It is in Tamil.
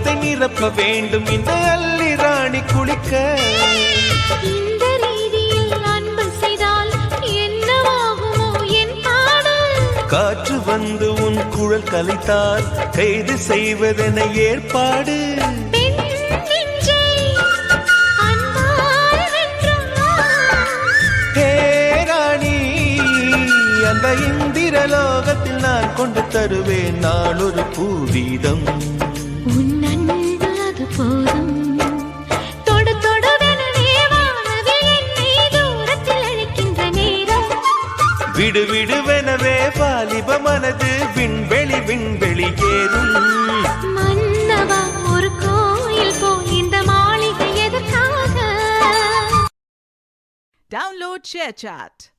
உள்ளத்தை நிரப்ப வேண்டும் இந்த அல்லி ராணி குளிக்க. இந்த ரீதியில் அன்பு செய்தால் என்னவாகுமோ என் பாடு. காற்று வந்து உன் குழல் கலைத்தால் கைது செய்வதென ஏற்பாடு. பெண் நெஞ்சை அன்பால் வென்றார். ஹே ராணி, அந்த இந்திரலோகத்தில் நான் கொண்டு தருவேன் நாளொரு பூவீதம். உன் அன்பு அது போதும். தொடு தொடுவெனவே வானவில் என்னை தூரத்தில் அழைக்கின்ற நேரம். விடு விடுவெனவே வாலிப மனது விண்வெளி விண்வெளி ஏறும். மன்னவா ஒரு கோயில் போல் இந்த மாளிகை எதற்காக? Download ShareChat.